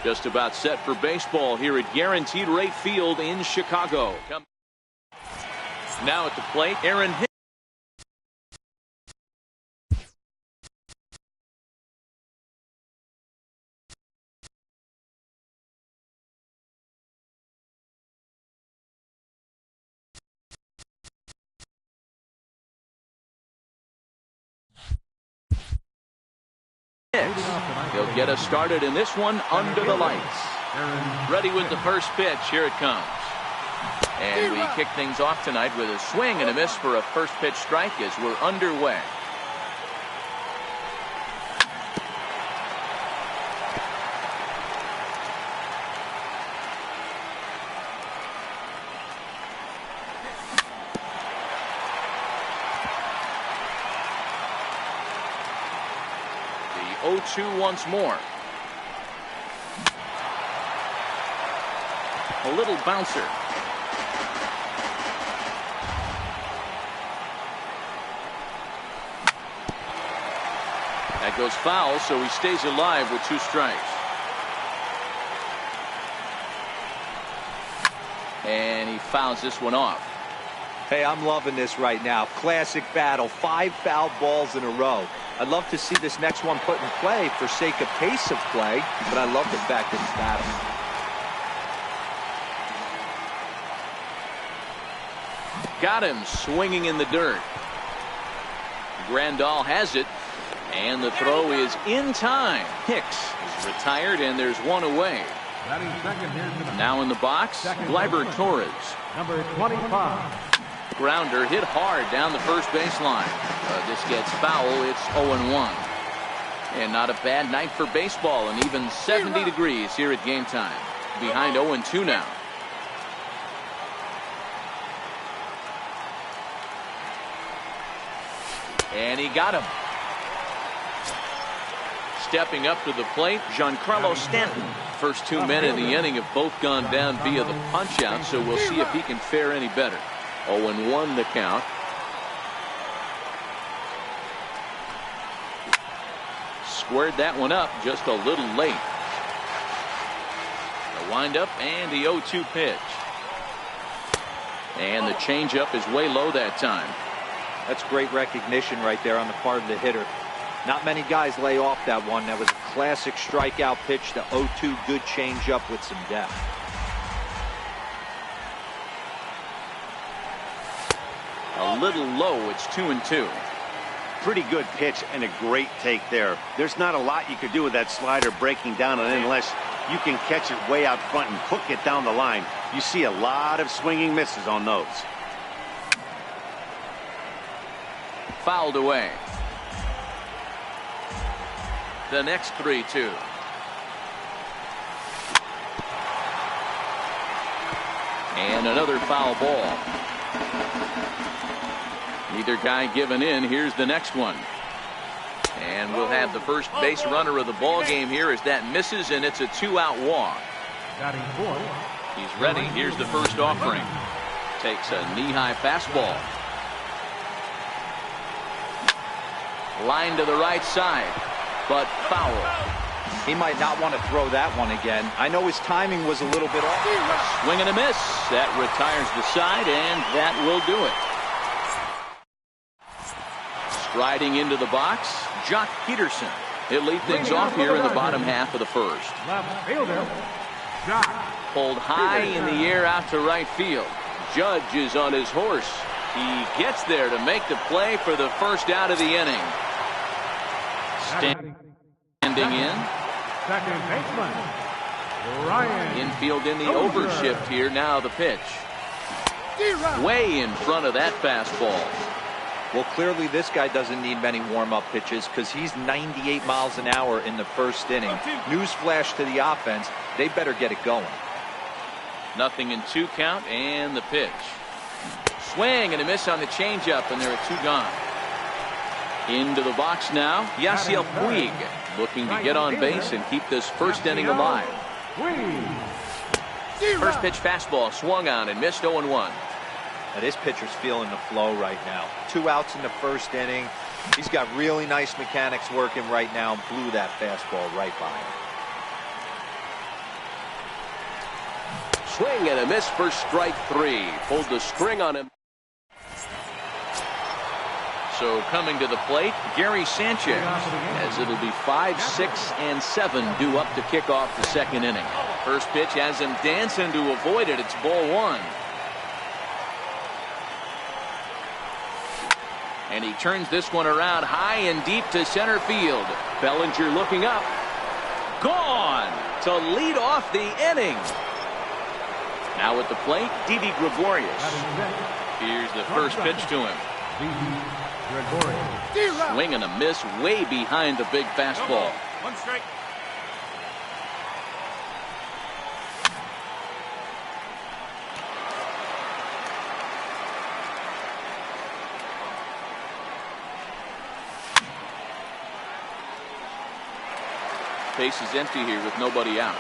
Just about set for baseball here at Guaranteed Rate Field in Chicago. Now at the plate, Aaron Hicks. He'll get us started in this one under the lights. Ready with the first pitch. Here it comes. And we kick things off tonight with a swing and a miss for a first pitch strike as we're underway. The 0-2 once more. A little bouncer. That goes foul, so he stays alive with 2 strikes. And he fouls this one off. Hey, I'm loving this right now. Classic battle. 5 foul balls in a row. I'd love to see this next one put in play for sake of pace of play, but I love the fact that it's battle. Got him swinging in the dirt. Grandal has it. And the throw is in time. Hicks is retired, and there's one away. Now in the box, Gleyber Torres. Number 25. Grounder hit hard down the first baseline. This gets foul. It's 0-1. And not a bad night for baseball, and even 70 degrees here at game time. Behind 0-2 now. And he got him. Stepping up to the plate, Giancarlo Stanton. First 2 men in the inning have both gone down via the punch-out, so we'll see if he can fare any better. 0-1 the count. Squared that one up just a little late. The windup and the 0-2 pitch. And the changeup is way low that time. That's great recognition right there on the part of the hitter. Not many guys lay off that one. That was a classic strikeout pitch. The 0-2 good changeup with some depth. A little low. It's 2-2. Pretty good pitch and a great take there. There's not a lot you could do with that slider breaking down on it unless you can catch it way out front and hook it down the line. You see a lot of swinging misses on those. Fouled away. The next 3-2. And another foul ball. Neither guy giving in. Here's the next one. And we'll have the first base runner of the ball game here as that misses, and it's a 2-out walk. He's ready. Here's the first offering. Takes a knee-high fastball. Line to the right side. But foul. He might not want to throw that one again. I know his timing was a little bit off. Swing and a miss. That retires the side, and that will do it. Striding into the box, Jock Peterson. He'll lead things off here in the bottom half of the first. Left fielder, Jock. Pulled high in the air out to right field. Judge is on his horse. He gets there to make the play for the first out of the inning. Standing in. Second baseman, Ryan. Infield in the overshift here. Now the pitch. Way in front of that fastball. Well, clearly this guy doesn't need many warm-up pitches because he's 98 miles an hour in the first inning. Newsflash to the offense. They better get it going. 0-2 count and the pitch. Swing and a miss on the changeup, and there are 2 gone. Into the box now, Yasiel Puig looking to get on base and keep this first inning alive. First pitch fastball swung on and missed 0-1. Now this pitcher's feeling the flow right now. 2 outs in the first inning. He's got really nice mechanics working right now and blew that fastball right by him. swing and a miss for strike 3. Pulled the string on him. So coming to the plate, Gary Sanchez, as it'll be 5, 6, and 7 due up to kick off the second inning. First pitch has him dancing to avoid it. It's ball 1. And he turns this one around high and deep to center field. Bellinger looking up. Gone to lead off the inning. Now at the plate, Didi Gregorius. Here's the first pitch to him. Swing and a miss way behind the big fastball. 1 strike. Base is empty here with nobody out.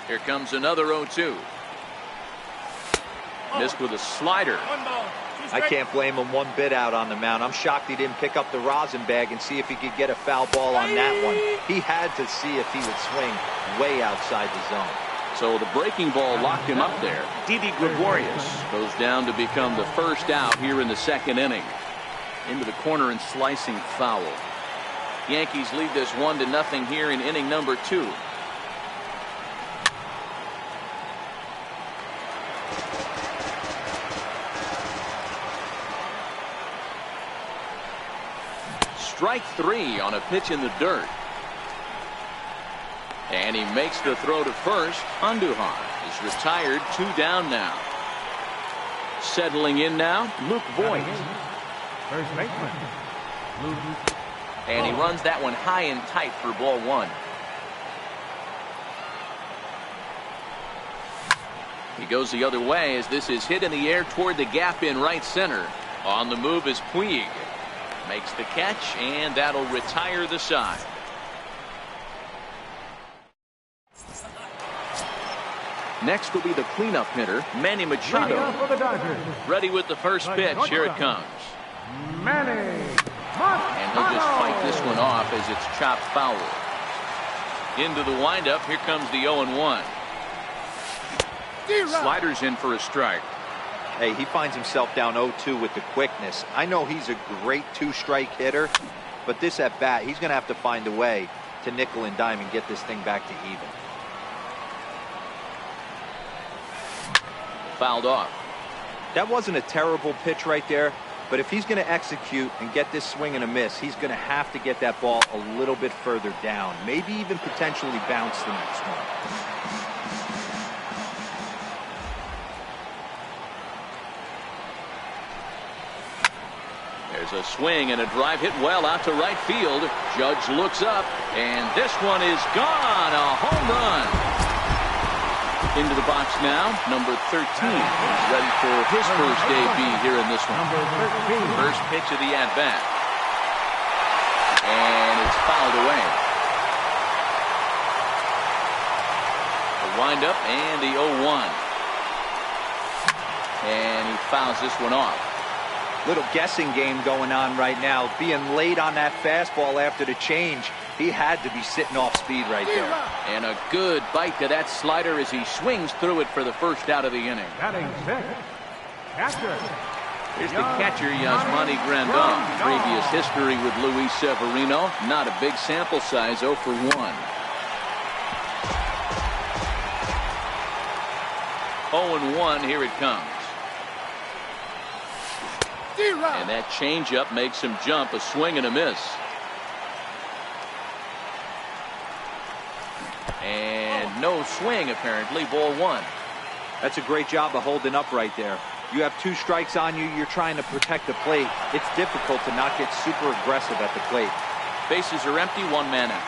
Here comes another 0-2. Missed with a slider. 1 ball. 2 strikes. I can't blame him one bit out on the mound. I'm shocked he didn't pick up the rosin bag and see if he could get a foul ball on that one. He had to see if he would swing way outside the zone. So the breaking ball locked him up there. Didi Gregorius goes down to become the first out here in the second inning. Into the corner and slicing foul. Yankees lead this 1-0 here in inning number 2. Strike 3 on a pitch in the dirt. And he makes the throw to first. Andujar is retired, 2 down now. Settling in now, Luke Voigt. First baseman, Luke. And he runs that one high and tight for ball 1. He goes the other way as this is hit in the air toward the gap in right center. On the move is Puig. Makes the catch, and that'll retire the side. Next will be the cleanup hitter, Manny Machado. For the Dodgers, Ready with the first pitch. Here it comes. Manny And he'll just fight this one off as it's chopped foul. Into the windup. Here comes the 0-1. Sliders in for a strike. Hey, he finds himself down 0-2 with the quickness. I know he's a great 2-strike hitter, but this at bat, he's going to have to find a way to nickel and dime and get this thing back to even. Fouled off. That wasn't a terrible pitch right there, but if he's going to execute and get this swing and a miss, he's going to have to get that ball a little bit further down, maybe even potentially bounce the next one. There's a swing and a drive hit well out to right field. Judge looks up, and this one is gone. A home run. Into the box now, number 13. He's ready for his first debut here in this one. number 13. First pitch of the at-bat. And it's fouled away. The windup and the 0-1. And he fouls this one off. Little guessing game going on right now. Being late on that fastball after the change, he had to be sitting off speed right there. And a good bite to that slider as he swings through it for the first out of the inning. Batting 6th, catcher. Here's the catcher, Yasmani Grandal. Previous history with Luis Severino. Not a big sample size, 0 for 1. 0-1, here it comes. And that changeup makes him jump, a swing and a miss. And no swing, apparently, ball 1. That's a great job of holding up right there. You have 2 strikes on you. You're trying to protect the plate. It's difficult to not get super aggressive at the plate. Bases are empty, 1 man out.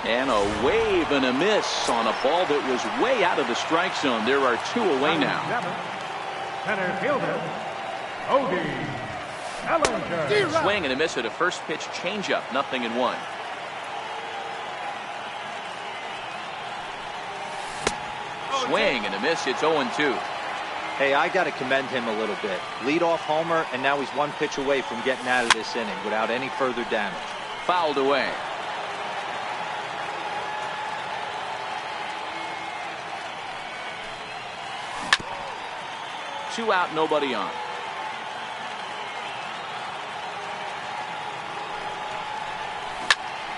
And a wave and a miss on a ball that was way out of the strike zone. There are 2 away now. Center fielder, Odie Bellinger. Swing and a miss at a first pitch changeup, 0-1. swing and a miss. It's 0-2. Hey, I got to commend him a little bit. Leadoff homer, and now he's one pitch away from getting out of this inning without any further damage. Fouled away. Two out, nobody on.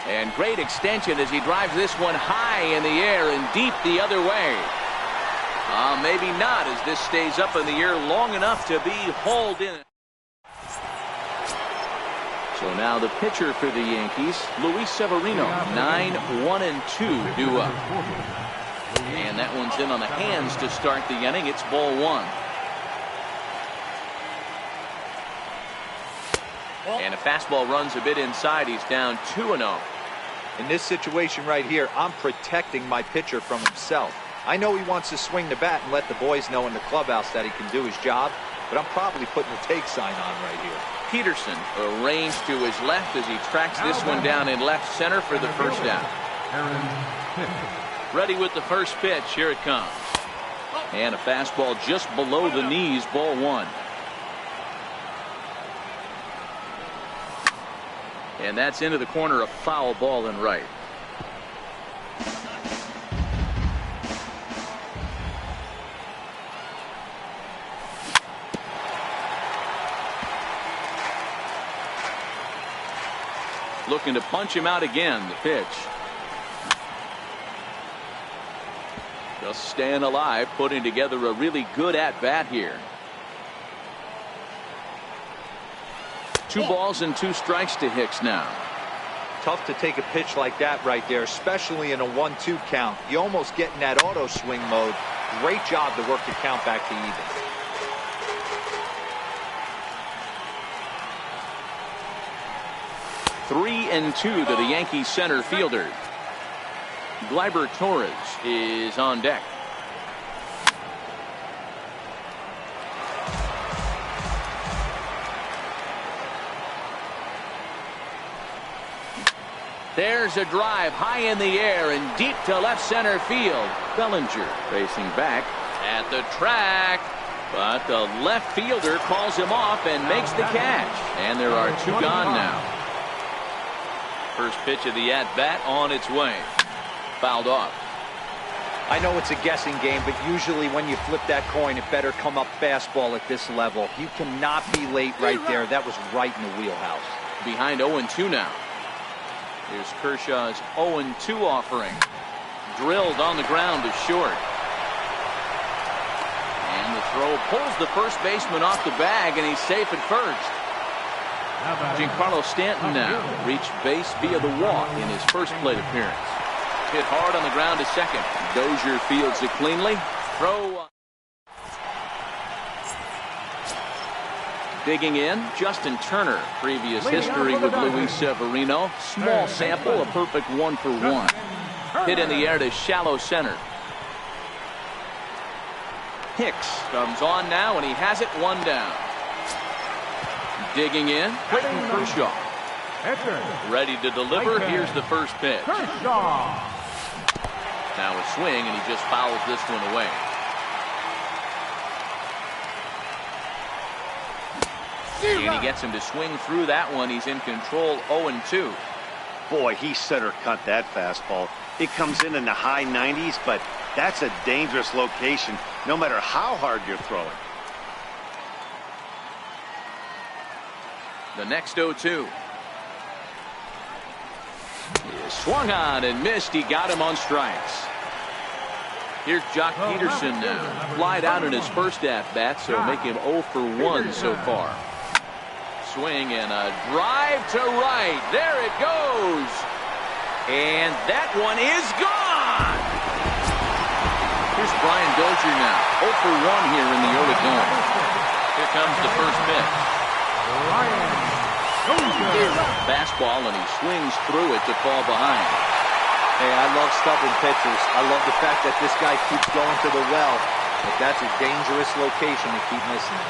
And great extension as he drives this one high in the air and deep the other way. Maybe not, as this stays up in the air long enough to be hauled in. So now the pitcher for the Yankees, Luis Severino, 9-1-2 due up. And that one's in on the hands to start the inning. It's ball one. And a fastball runs a bit inside. He's down 2-0. In this situation right here, I'm protecting my pitcher from himself. I know he wants to swing the bat and let the boys know in the clubhouse that he can do his job, but I'm probably putting the take sign on right here. Peterson arranged to his left as he tracks this one down in left center for the first down. Ready with the first pitch. Here it comes. And a fastball just below the knees, ball one. And that's into the corner, a foul ball and right. Looking to punch him out again. The pitch. Just staying alive, putting together a really good at-bat here. 2 balls and 2 strikes to Hicks now. Tough to take a pitch like that right there, especially in a 1-2 count. You almost get in that auto swing mode. Great job to work the count back to even. Three and 2 to the Yankees center fielder. Gleyber Torres is on deck. There's a drive high in the air and deep to left center field. Bellinger facing back at the track, but the left fielder calls him off and makes the catch. And there are 2 gone now. First pitch of the at-bat on its way. Fouled off. I know it's a guessing game, but usually when you flip that coin, it better come up fastball at this level. You cannot be late right there. That was right in the wheelhouse. Behind 0-2 now. Here's Kershaw's 0-2 offering. Drilled on the ground to short. And the throw pulls the first baseman off the bag, and he's safe at first. Giancarlo Stanton now reached base via the walk in his first plate appearance. Hit hard on the ground to second. Dozier fields it cleanly. Throw. Digging in, Justin Turner. Previous history with Luis Severino. Small sample, a perfect 1-for-1. Hit in the air to shallow center. Hicks comes on now, and he has it 1 down. Digging in, Clayton Kershaw. Ready to deliver. Here's the first pitch. Now a swing, and he just fouls this one away. And he gets him to swing through that one. He's in control, 0-2. Boy, he center cut that fastball. It comes in the high 90s, but that's a dangerous location, no matter how hard you're throwing. The next 0-2. He swung on and missed. He got him on strikes. Here's Jock Peterson now. Flied out in his first at-bat, so make him 0-for-1 so far. Swing and a drive to right. There it goes. And that one is gone. Here's Brian Dozier now. 0-for-1 here in the early going. Here comes the first pitch. Fastball, and he swings through it to fall behind. Hey, I love stubborn pitchers. I love the fact that this guy keeps going to the well, but that's a dangerous location to keep missing.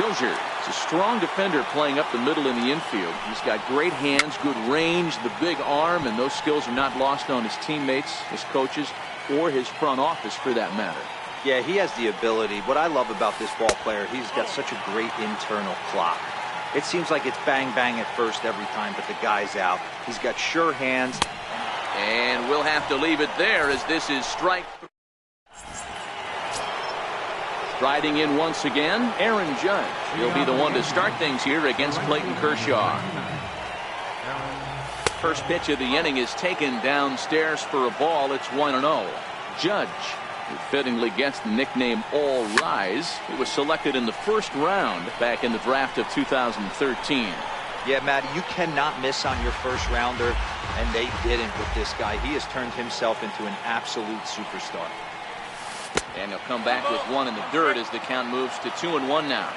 Dozier is a strong defender playing up the middle in the infield. He's got great hands, good range, the big arm, and those skills are not lost on his teammates, his coaches, or his front office for that matter. Yeah, he has the ability. What I love about this ball player, he's got such a great internal clock. It seems like it's bang, bang at first every time, but the guy's out. He's got sure hands. And we'll have to leave it there as this is strike 3. Striding in once again, Aaron Judge. He'll be the one to start things here against Clayton Kershaw. First pitch of the inning is taken downstairs for a ball. It's 1-0. Judge, who fittingly gets the nickname All Rise, he was selected in the first round back in the draft of 2013. Yeah, Matt, you cannot miss on your first rounder, and they didn't with this guy. He has turned himself into an absolute superstar. And he'll come back with one in the dirt as the count moves to 2-1 now.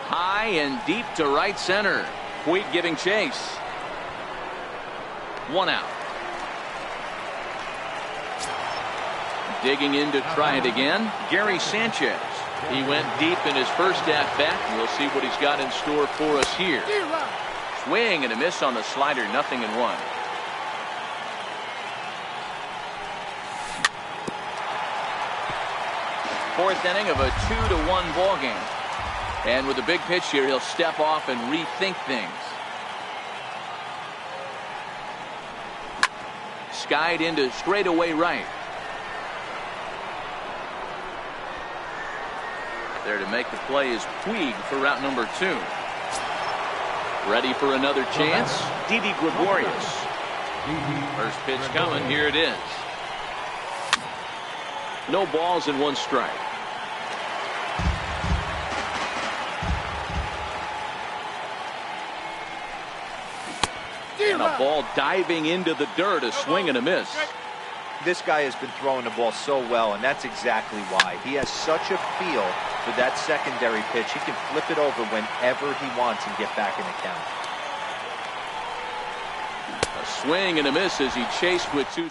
High and deep to right center. Puig giving chase. 1 out. Digging in to try it again, Gary Sanchez. He went deep in his first at-bat. We'll see what he's got in store for us here. Swing and a miss on the slider, 0-1. Fourth inning of a 2-1 ball game. And with a big pitch here, he'll step off and rethink things. Skied into straightaway right. There to make the play is Puig for route number 2. Ready for another chance, Didi Gregorius. First pitch coming, here it is. No balls and 1 strike. And a ball diving into the dirt, a swing and a miss. This guy has been throwing the ball so well, and that's exactly why. He has such a feel for that secondary pitch. He can flip it over whenever he wants and get back in the count. A swing and a miss as he chased with 2.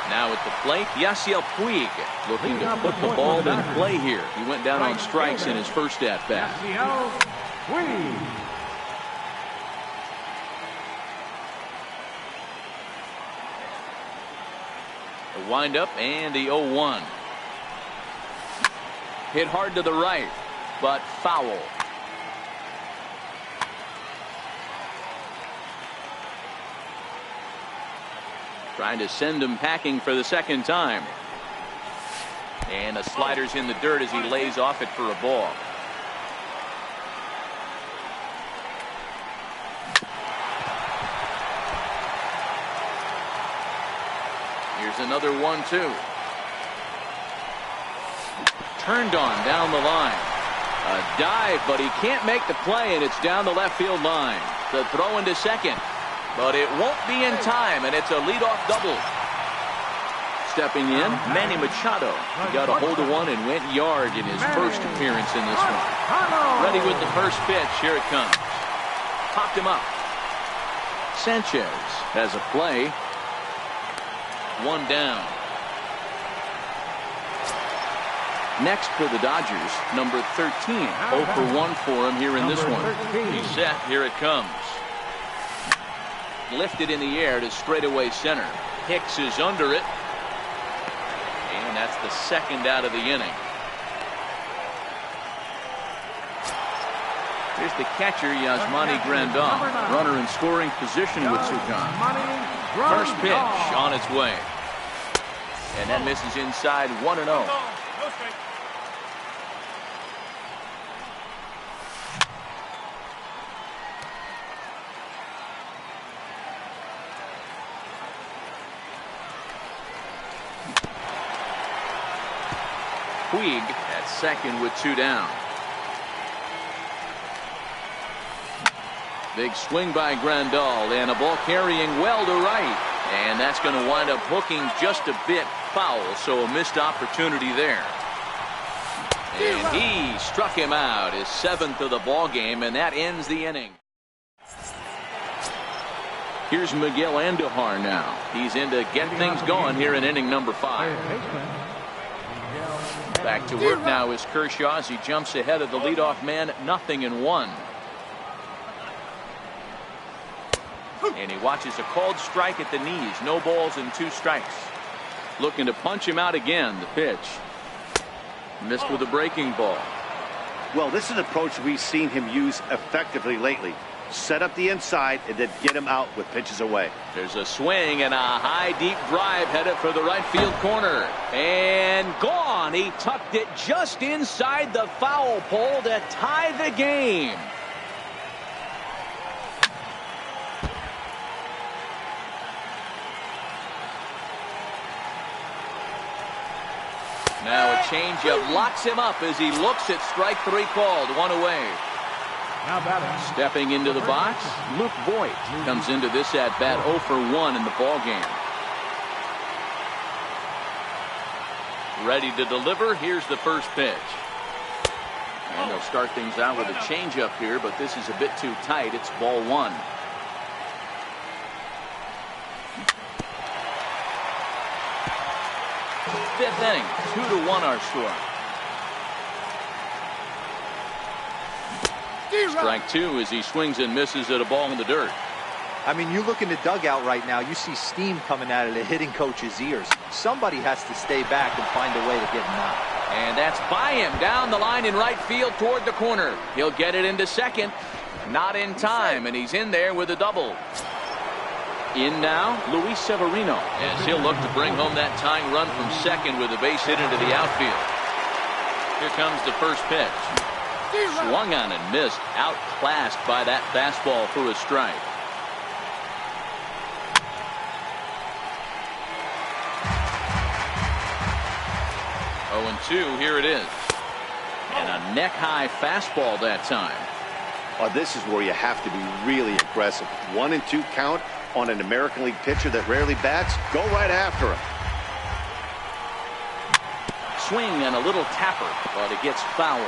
Now at the plate, Yasiel Puig looking to put the ball in play here. He went down on strikes in his first at-bat. The windup and the 0-1. Hit hard to the right, but foul. Trying to send him packing for the second time. And the slider's in the dirt as he lays off it for a ball. Here's another 1-2. Turned on down the line. A dive, but he can't make the play, and it's down the left field line. The throw into second. But it won't be in time, and it's a leadoff double. Stepping in, Manny Machado. He got a hold of one and went yard in his first appearance in this one. Ready with the first pitch. Here it comes. Popped him up. Sanchez has a play. 1 down. Next for the Dodgers, number 13. 0 for 1 for him here in this one. He's set. Here it comes. Lifted in the air to straightaway center. Hicks is under it. And that's the second out of the inning. Here's the catcher, Yasmani Grandal. Runner in scoring position with Sukan. First pitch on its way. And that misses inside 1-0. Puig at second with 2 down. Big swing by Grandal and a ball carrying well to right. And that's going to wind up hooking just a bit foul, so a missed opportunity there. And he struck him out, his 7th of the ball game, and that ends the inning. Here's Miguel Andujar now. He's in to get things going here in inning number 5. Back to work now is Kershaw as he jumps ahead of the leadoff man, 0-1. And he watches a called strike at the knees. No balls and 2 strikes. Looking to punch him out again. The pitch. Missed with a breaking ball. Well, this is an approach we've seen him use effectively lately. Set up the inside and then get him out with pitches away. There's a swing and a high deep drive headed for the right field corner. And gone. He tucked it just inside the foul pole to tie the game. Now a changeup locks him up as he looks at strike 3 called. 1 away. Now batting. Stepping into the box, Luke Voigt comes into this at bat 0 for 1 in the ball game. Ready to deliver. Here's the first pitch. And they'll start things out with a changeup here, but this is a bit too tight. It's ball 1. Fifth inning, 2-1 our score. Strike 2 as he swings and misses at a ball in the dirt. I mean, you look in the dugout right now, you see steam coming out of the hitting coach's ears. Somebody has to stay back and find a way to get him out. And that's by him down the line in right field toward the corner. He'll get it into second. Not in time, and he's in there with a double. In now, Luis Severino, as he'll look to bring home that tying run from second with a base hit into the outfield. Here comes the first pitch. Swung on and missed, outclassed by that fastball for a strike. Oh, 2, here it is. And a neck-high fastball that time. Oh, this is where you have to be really aggressive. 1 and 2 count on an American League pitcher that rarely bats. Go right after him. Swing and a little tapper, but it gets fouled.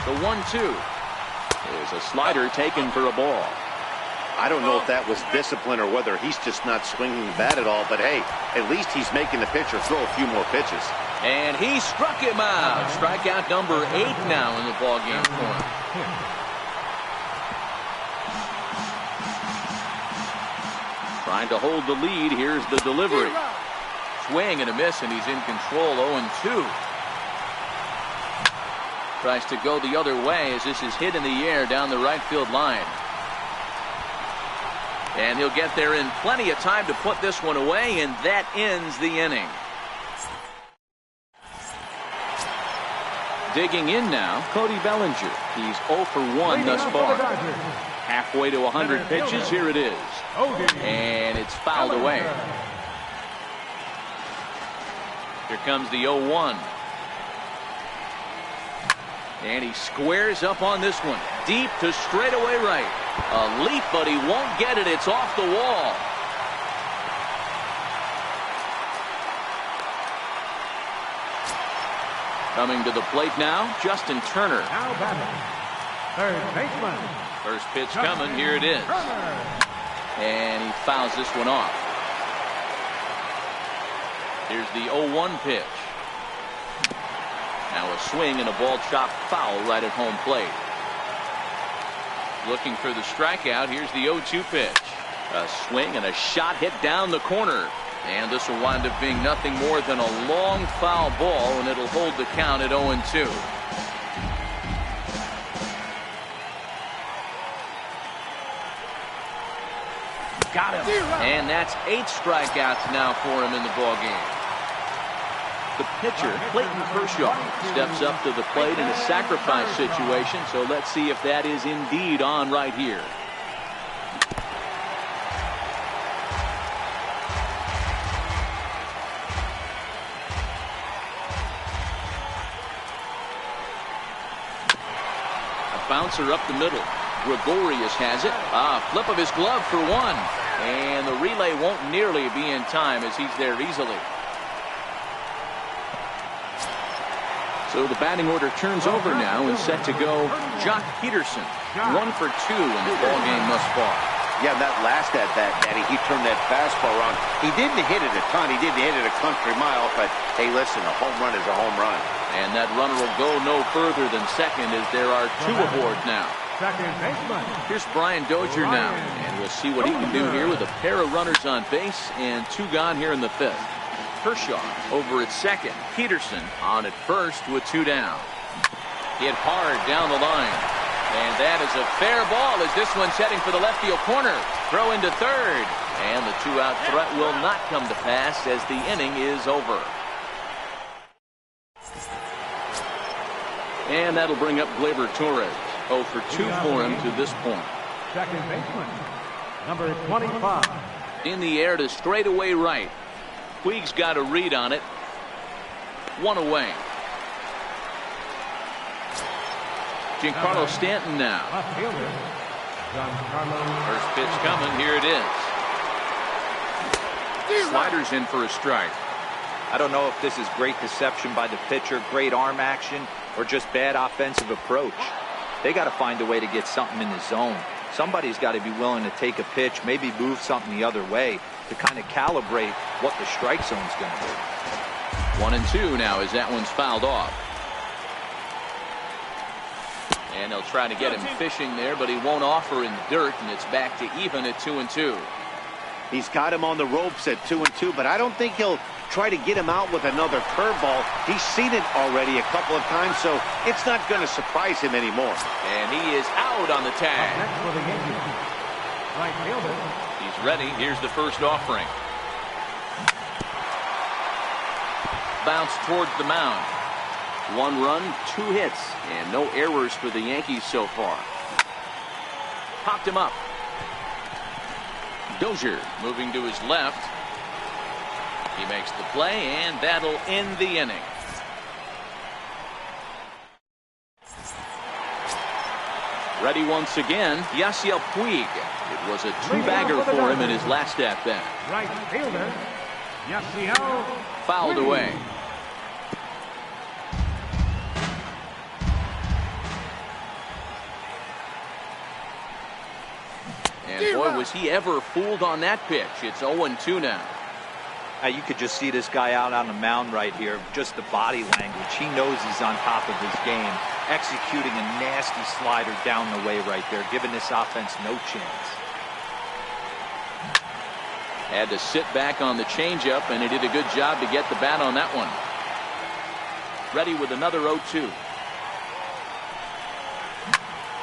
The 1-2. There's a slider taken for a ball. I don't know if that was discipline or whether he's just not swinging the bat at all, but hey, at least he's making the pitcher throw a few more pitches. And he struck him out. Strikeout number 8 now in the ballgame for him. Trying to hold the lead. Here's the delivery. Swing and a miss, and he's in control. 0-2. Tries to go the other way as this is hit in the air down the right field line. And he'll get there in plenty of time to put this one away, and that ends the inning. Digging in now, Cody Bellinger. He's 0 for 1 thus far. Halfway to 100 pitches. Here it is. And it's fouled away. Here comes the 0-1. And he squares up on this one. Deep to straightaway right. A leap, but he won't get it. It's off the wall. Coming to the plate now, Justin Turner. Now batting. Third baseman. First pitch coming. Here it is. And he fouls this one off. Here's the 0-1 pitch. Now a swing and a ball chopped foul right at home plate. Looking for the strikeout. Here's the 0-2 pitch. A swing and a shot hit down the corner. And this will wind up being nothing more than a long foul ball, and it'll hold the count at 0-2. Got him. And that's 8 strikeouts now for him in the ball game. The pitcher, Clayton Kershaw, steps up to the plate in a sacrifice situation, so let's see if that is indeed on right here. A bouncer up the middle. Gregorius has it. Flip of his glove for 1. And the relay won't nearly be in time as he's there easily. So the batting order turns over now and set to go Jock Peterson. 1 for 2 in the ball game thus far. Yeah, that last at bat, Daddy, he turned that fastball around. He didn't hit it a ton. He didn't hit it a country mile, but hey, listen, a home run is a home run. And that runner will go no further than second as there are 2 aboard now. Second baseman. Here's Brian Dozier now, and we'll see what he can do here with a pair of runners on base and 2 gone here in the 5th. Kershaw over at second. Peterson on at first with 2 down. Hit hard down the line. And that is a fair ball as this one's heading for the left field corner. Throw into third. And the 2-out threat will not come to pass as the inning is over. And that'll bring up Gleyber Torres. 0 for 2 for him to this point. Second baseman, number 25. In the air to straightaway right. Puig's got a read on it. 1 away. Giancarlo Stanton now. Left fielder, Giancarlo. First pitch coming. Here it is. Sliders in for a strike. I don't know if this is great deception by the pitcher, great arm action, or just bad offensive approach. They got to find a way to get something in the zone. Somebody's got to be willing to take a pitch, maybe move something the other way to kind of calibrate what the strike zone's going to be. 1-2 now as that one's fouled off. And they'll try to get him fishing there, but he won't offer in the dirt, and it's back to even at 2-2. He's got him on the ropes at 2-2, but I don't think he'll try to get him out with another curveball. He's seen it already a couple of times, so it's not going to surprise him anymore. And he is out on the tag. Next for the Yankees, right fielder. He's ready. Here's the first offering. Bounce towards the mound. 1 run, 2 hits, and no errors for the Yankees so far. Popped him up. Dozier moving to his left. He makes the play, and that'll end the inning. Ready once again, Yasiel Puig. It was a 2-bagger for him in his last at-bat. Right fielder, Yasiel. Fouled away. And boy, was he ever fooled on that pitch. It's 0-2 now. You could just see this guy out on the mound right here. Just the body language. He knows he's on top of his game. Executing a nasty slider down the way right there. Giving this offense no chance. Had to sit back on the changeup, and he did a good job to get the bat on that one. Ready with another 0-2.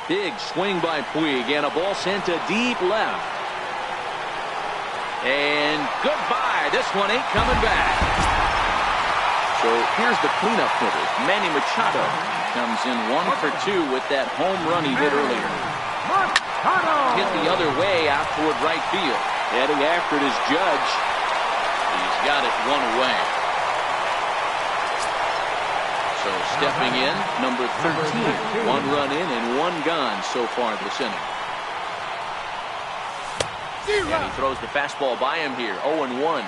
Big swing by Puig, and a ball sent to deep left. And goodbye. This one ain't coming back. So here's the cleanup hitter. Manny Machado comes in 1 for 2 with that home run he hit earlier. Hit the other way out toward right field. Heading after it is Judge. He's got it 1 away. So stepping in, number 13. 1 run in and 1 gone so far this inning. And he throws the fastball by him here. 0-1.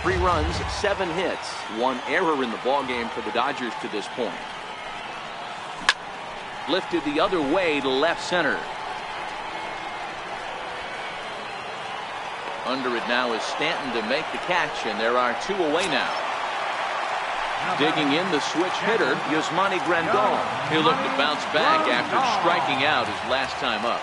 Three runs, 7 hits, 1 error in the ballgame for the Dodgers to this point. Lifted the other way to left center. Under it now is Stanton to make the catch, and there are 2 away now. Digging in the switch hitter, Yasmani Grandal. He'll look to bounce back after striking out his last time up.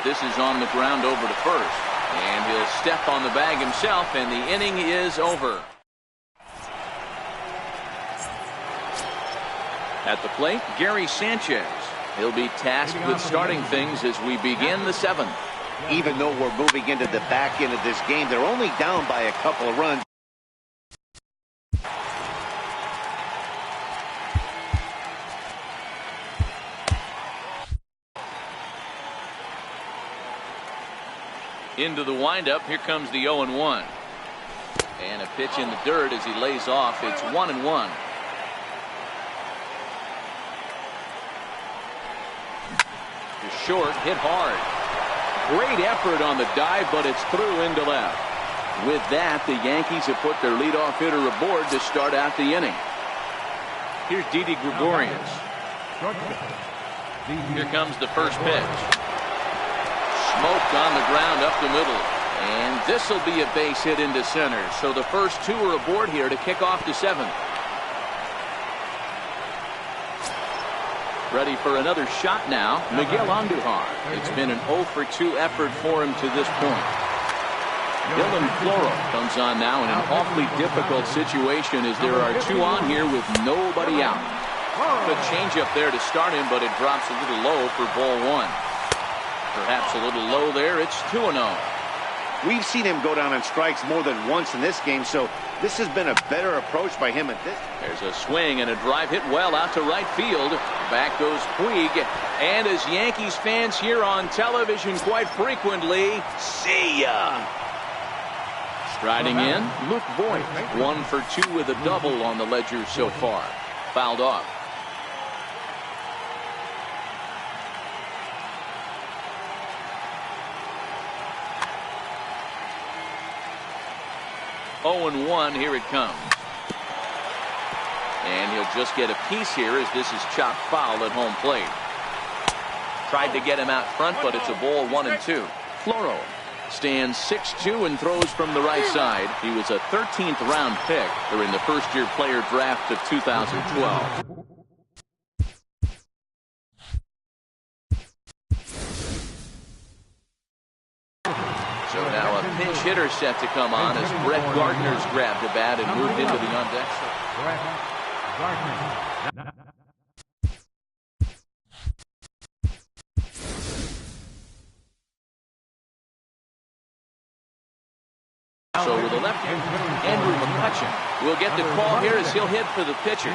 This is on the ground over to first. And he'll step on the bag himself, and the inning is over. At the plate, Gary Sanchez. He'll be tasked with starting things as we begin the 7th. Even though we're moving into the back end of this game, they're only down by a couple of runs. Into the windup, here comes the 0-1. And a pitch in the dirt as he lays off. It's 1-1. Short, hit hard. Great effort on the dive, but it's through into left. With that, the Yankees have put their leadoff hitter aboard to start out the inning. Here's Didi Gregorius. Here comes the first pitch. Smoked on the ground up the middle. And this will be a base hit into center. So the first two are aboard here to kick off the seventh. Ready for another shot now, Miguel Andujar. It's been an 0 for 2 effort for him to this point. Dylan Floro comes on now in an awfully difficult situation as there are two on here with nobody out. Good change up there to start him, but it drops a little low for ball one. Perhaps a little low there. It's 2-0. We've seen him go down on strikes more than once in this game, so this has been a better approach by him at this. There's a swing and a drive hit well out to right field. Back goes Puig. And as Yankees fans hear on television quite frequently, see ya. Striding in, Luke Voigt. 1 for 2 with a double on the ledger so far. Fouled off. Oh and 1, here it comes. And he'll just get a piece here as this is chopped foul at home plate. Tried to get him out front, but it's a ball 1-2. Floro stands 6'2" and throws from the right side. He was a 13th round pick during the first-year player draft of 2012. So now a pinch hitter set to come on as Brett Gardner's grabbed the bat and moved into the on deck. Brett Gardner. So with a left hand, Andrew McCutchen will get the call here as he'll hit for the pitcher.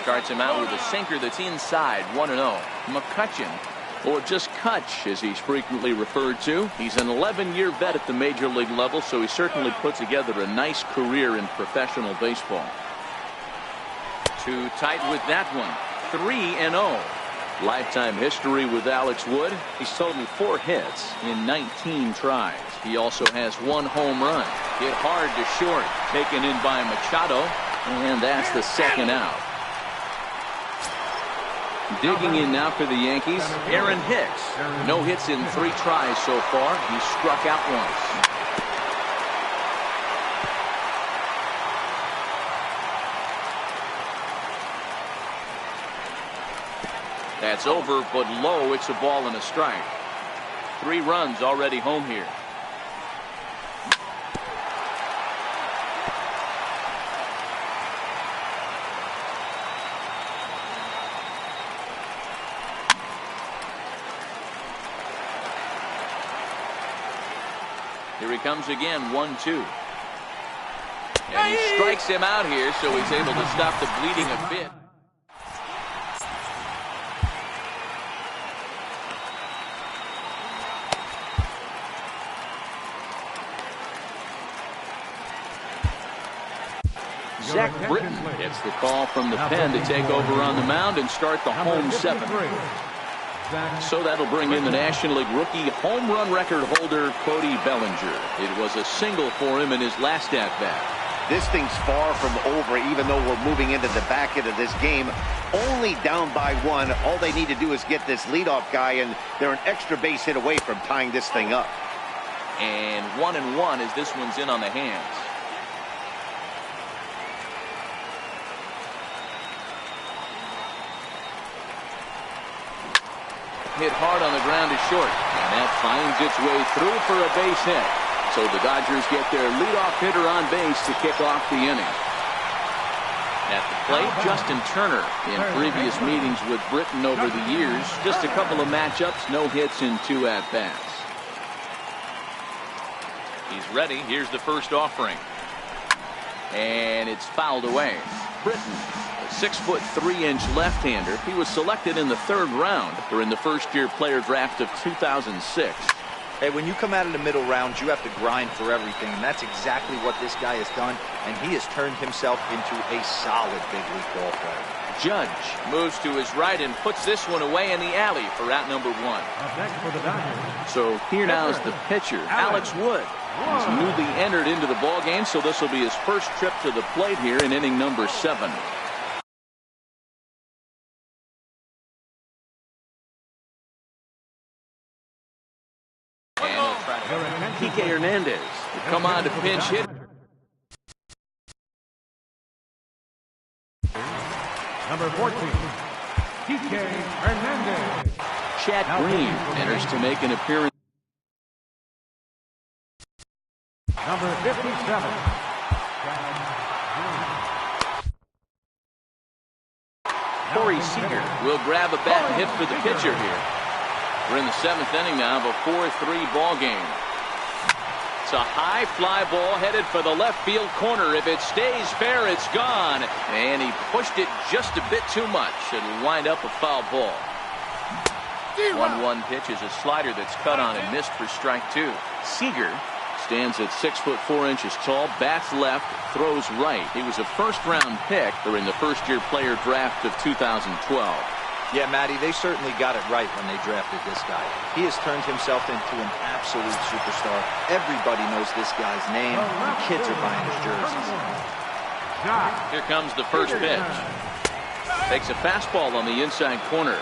Starts him out with a sinker that's inside, 1-0. McCutchen, or just Kutch as he's frequently referred to. He's an 11-year vet at the major league level, so he certainly put together a nice career in professional baseball. Too tight with that one. 3-0. Lifetime history with Alex Wood. He's totaled 4 hits in 19 tries. He also has 1 home run. Hit hard to short. Taken in by Machado. And that's the second out. Digging in now for the Yankees, Aaron Hicks. No hits in 3 tries so far. He struck out once. That's over, but low. It's a ball and a strike. 3 runs already home here. Here he comes again, 1-2. And he strikes him out here, so he's able to stop the bleeding a bit. Zach Britton gets the call from the pen to take over on the mound and start the home 7th. So that'll bring in the National League rookie home run record holder Cody Bellinger. It was a single for him in his last at-bat. This thing's far from over, even though we're moving into the back end of this game. Only down by 1. All they need to do is get this leadoff guy, and they're an extra base hit away from tying this thing up. And 1-1 as this one's in on the hands. Hit hard on the ground to short, and that finds its way through for a base hit. So the Dodgers get their leadoff hitter on base to kick off the inning. At the plate, Justin Turner. In previous meetings with Britton over the years, just a couple of matchups, no hits in 2 at-bats. He's ready. Here's the first offering. And it's fouled away. Britton, a 6'3" left-hander. He was selected in the 3rd round during the first-year player draft of 2006. Hey, when you come out in the middle rounds, you have to grind for everything, and that's exactly what this guy has done, and he has turned himself into a solid big league ball player. Judge moves to his right and puts this one away in the alley for out number 1. So here now is the pitcher, Alex Wood. He's newly entered into the ballgame, so this will be his first trip to the plate here in inning number 7. And he'll try to Kike Hernandez. come on to pinch hit. Number 14, Kike Hernandez. Chad Green enters to make an appearance. Number 57. Corey Seager will grab a bat and hit for the pitcher here. We're in the 7th inning now of a 4-3 ball game. It's a high fly ball headed for the left field corner. If it stays fair, it's gone. And he pushed it just a bit too much. It'll wind up a foul ball. 1-1 pitch is a slider that's cut on and missed for strike 2. Seager stands at 6'4" tall, bats left, throws right. He was a first-round pick during the first-year player draft of 2012. Yeah, Matty, they certainly got it right when they drafted this guy. He has turned himself into an absolute superstar. Everybody knows this guy's name. The kids are buying his jerseys. Here comes the first pitch. Takes a fastball on the inside corner.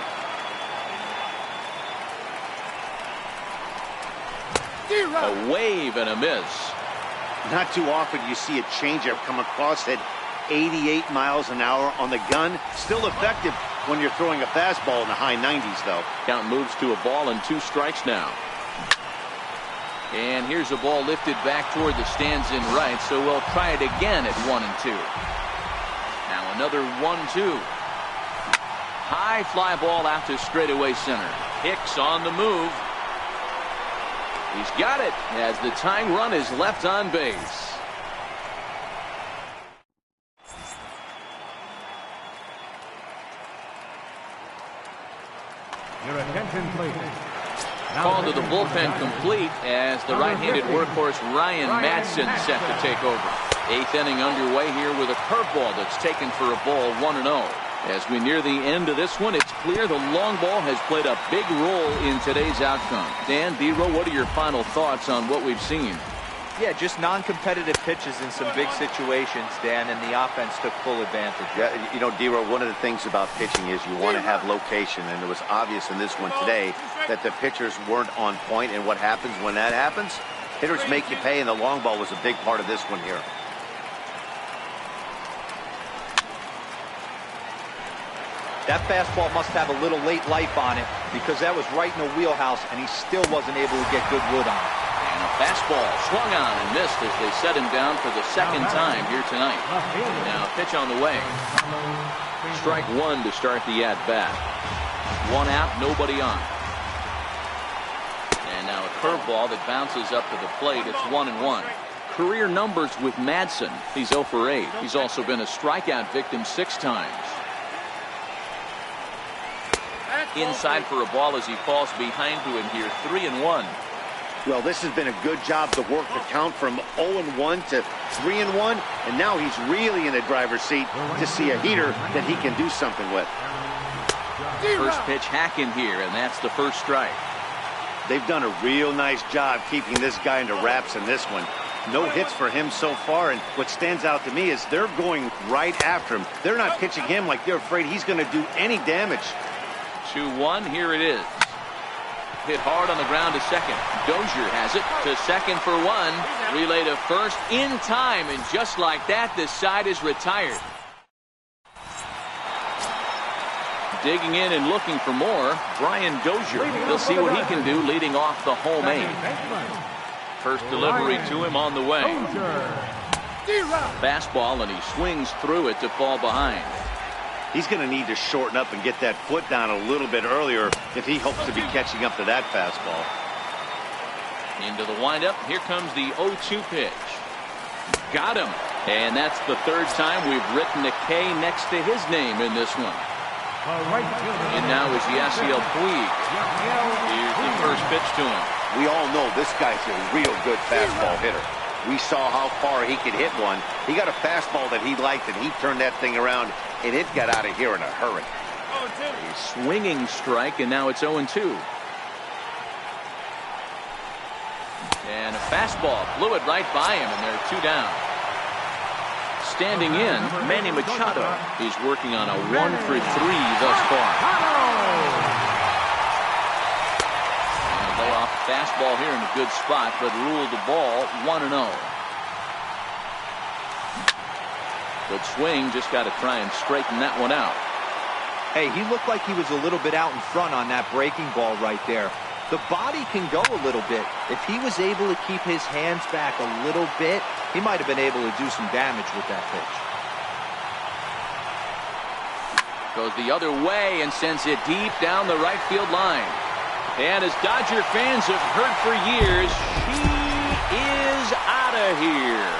A wave and a miss. Not too often you see a changeup come across at 88 miles an hour on the gun. Still effective when you're throwing a fastball in the high 90s, though. Count moves to a ball and 2 strikes now. And here's a ball lifted back toward the stands in right, so we'll try it again at 1-2. Now another 1-2. High fly ball out to straightaway center. Hicks on the move. He's got it as the tying run is left on base. Your attention, please. Call to the bullpen complete as the right-handed workhorse Ryan Madsen set to take over. 8th inning underway here with a curveball that's taken for a ball, 1-0. As we near the end of this one, it's clear the long ball has played a big role in today's outcome. Dan, D-Row, what are your final thoughts on what we've seen? Yeah, just non-competitive pitches in some big situations, Dan, and the offense took full advantage. Yeah, you know, D-Row, one of the things about pitching is you want to have location, and it was obvious in this one today that the pitchers weren't on point, and what happens when that happens? Hitters make you pay, and the long ball was a big part of this one here. That fastball must have a little late life on it because that was right in the wheelhouse, and he still wasn't able to get good wood on it. And a fastball swung on and missed as they set him down for the 2nd time here tonight. Now pitch on the way. Strike 1 to start the at-bat. 1 out, nobody on. And now a curveball that bounces up to the plate. It's 1-1. Career numbers with Madsen. He's 0 for 8. He's also been a strikeout victim 6 times. Inside for a ball as he falls behind to him here. 3-1. Well, this has been a good job to work the count from 0-1 to 3-1, and now he's really in the driver's seat to see a heater that he can do something with. First pitch hacking here, and that's the first strike. They've done a real nice job keeping this guy into wraps in this one. No hits for him so far, and what stands out to me is they're going right after him. They're not pitching him like they're afraid he's going to do any damage. 2-1, here it is. Hit hard on the ground to second. Dozier has it to second for 1. Relay to first in time, and just like that, this side is retired. Digging in and looking for more, Brian Dozier. He'll see what he can do leading off the home 8. First delivery to him on the way. Fastball, and he swings through it to fall behind. He's going to need to shorten up and get that foot down a little bit earlier if he hopes to be catching up to that fastball. Into the windup. Here comes the 0-2 pitch. Got him. And that's the 3rd time we've written a K next to his name in this one. And now is Yasiel Puig. Here's the first pitch to him. We all know this guy's a real good fastball hitter. We saw how far he could hit one. He got a fastball that he liked, and he turned that thing around, and it got out of here in a hurry. A swinging strike, and now it's 0-2. And a fastball blew it right by him, and they're 2 down. Standing in, Manny Machado. He's working on a 1 for 3 thus far. And a layoff Fastball here in a good spot, but ruled the ball 1-0. Good swing, just got to try and straighten that one out. Hey, he looked like he was a little bit out in front on that breaking ball right there. The body can go a little bit. If he was able to keep his hands back a little bit, he might have been able to do some damage with that pitch. Goes the other way and sends it deep down the right field line. And as Dodger fans have heard for years, he is out of here.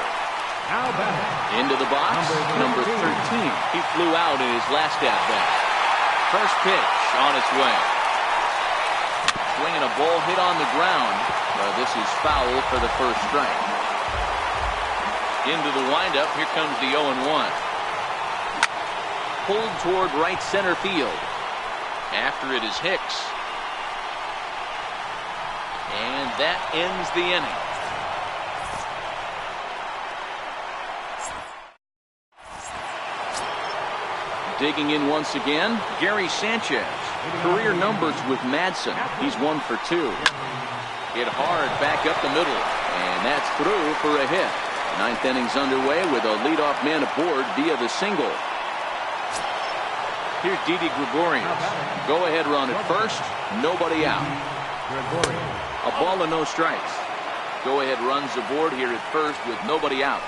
Now back. Into the box, number 13. He flew out in his last at-bat. First pitch on its way. Swinging a ball hit on the ground. This is foul for the first strike. Into the windup, here comes the 0-1. Pulled toward right center field. After it is Hicks. And that ends the inning. Digging in once again, Gary Sanchez. Career numbers with Madsen. He's 1 for 2. Hit hard back up the middle. And that's through for a hit. Ninth inning's underway with a leadoff man aboard via the single. Here's Didi Gregorius. Go ahead run at first. Nobody out. A ball and no strikes. Go ahead runs aboard here at first with nobody out.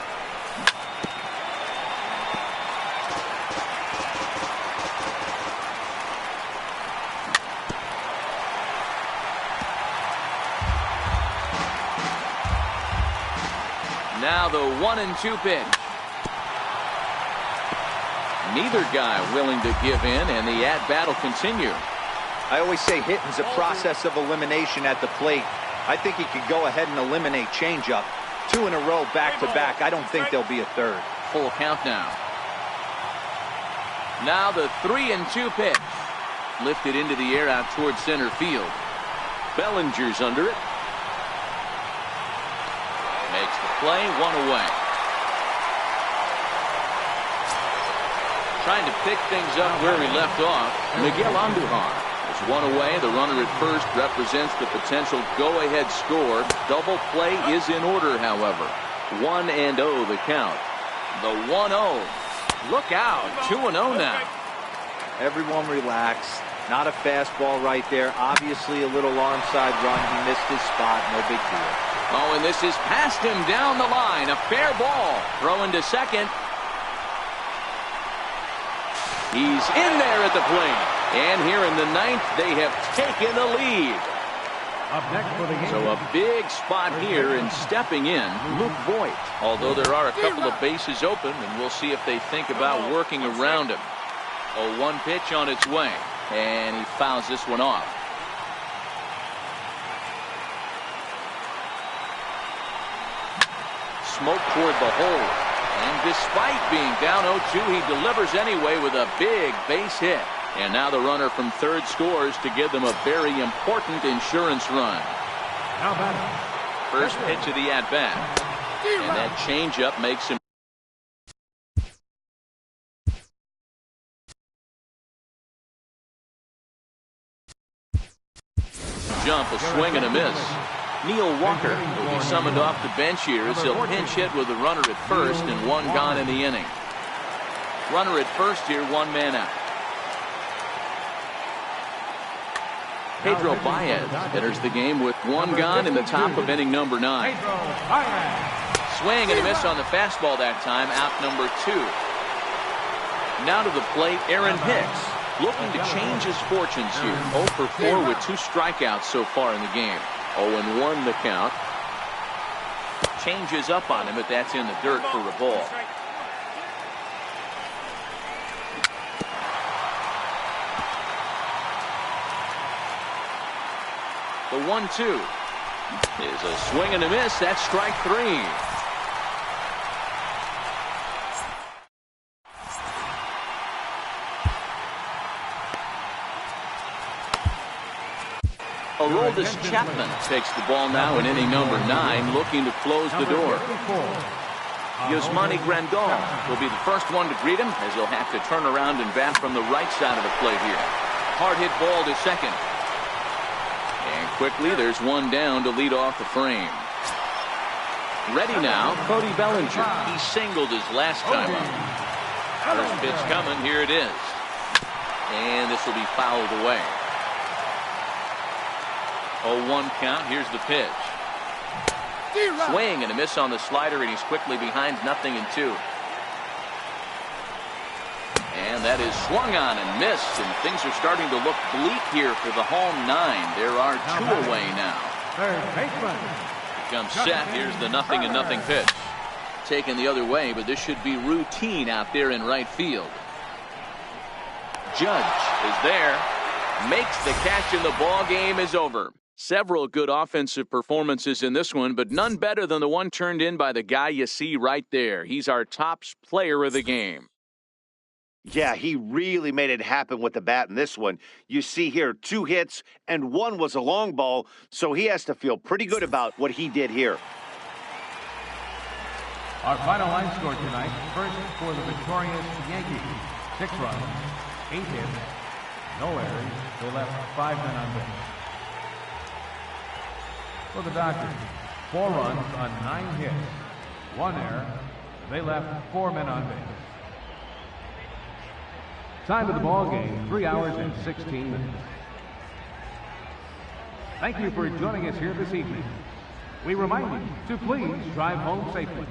Now the 1-2 pitch. Neither guy willing to give in, and the at-bat will continue. I always say hitting's a process of elimination at the plate. I think he could go ahead and eliminate changeup. 2 in a row back-to-back. I don't think there'll be a third. Full count now. Now the 3-2 pitch. Lifted into the air out towards center field. Bellinger's under it. Makes the play, 1 away. Trying to pick things up where he left off. Miguel Andujar is 1 away. The runner at first represents the potential go-ahead score. Double play is in order, however. 1-0 the count. The 1-0. Look out. 2-0 now. Everyone relax. Not a fastball right there. Obviously a little arm side run. He missed his spot. No big deal. Oh, and this is past him down the line. A fair ball. Throwing to second. He's in there at the plate. And here in the 9th, they have taken the lead. Up next for the game. So a big spot here, and stepping in, Luke Voigt. Although there are a couple of bases open, and we'll see if they think about working around him. 0-1 pitch on its way. And he fouls this one off. Smoke toward the hole. And despite being down 0-2, he delivers anyway with a big base hit. And now the runner from third scores to give them a very important insurance run. Now back. First pitch of the at-bat. And that changeup makes him. Jump, a swing and a miss. Neil Walker will be summoned off the bench here as he'll pinch hit with a runner at first and 1 gone in the inning. Runner at first here, 1 man out. Pedro Baez enters the game with 1 gone in the top of inning number 9. Swing and a miss on the fastball that time, out number 2. Now to the plate, Aaron Hicks, looking to change his fortunes here. 0 for 4 with 2 strikeouts so far in the game. 0-1 the count. Changes up on him, but that's in the dirt for a ball. The 1-2 is a swing and a miss. That's strike 3. Aroldis Chapman takes the ball now in inning number 9, looking to close the door. Yasmani Grandal will be the first one to greet him, as he'll have to turn around and bat from the right side of the plate here. Hard hit ball to second. And quickly. There's one down to lead off the frame. Ready now, Cody Bellinger. He singled his last time up. First pitch coming. Here it is. And this will be fouled away. 0-1 count. Here's the pitch. Swing and a miss on the slider, and he's quickly behind 0-2. And that is swung on and missed, and things are starting to look bleak here for the home 9. There are 2 away now. Third baseman. Comes set. Here's the 0-0 pitch. Taken the other way, but this should be routine out there in right field. Judge is there. Makes the catch, and the ball game is over. Several good offensive performances in this one, but none better than the one turned in by the guy you see right there. He's our top player of the game. Yeah, he really made it happen with the bat in this one. You see here 2 hits, and 1 was a long ball, so he has to feel pretty good about what he did here. Our final line score tonight, first for the victorious Yankees, 6 runs, 8 hits, no errors. They left 5 men on base. For the Dodgers, 4 runs on 9 hits, 1 error. They left 4 men on base. Time of the ball game, 3 hours and 16 minutes. Thank you for joining us here this evening. We remind you to please drive home safely.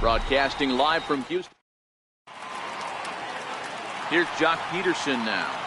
Broadcasting live from Houston. Here's Jock Peterson now.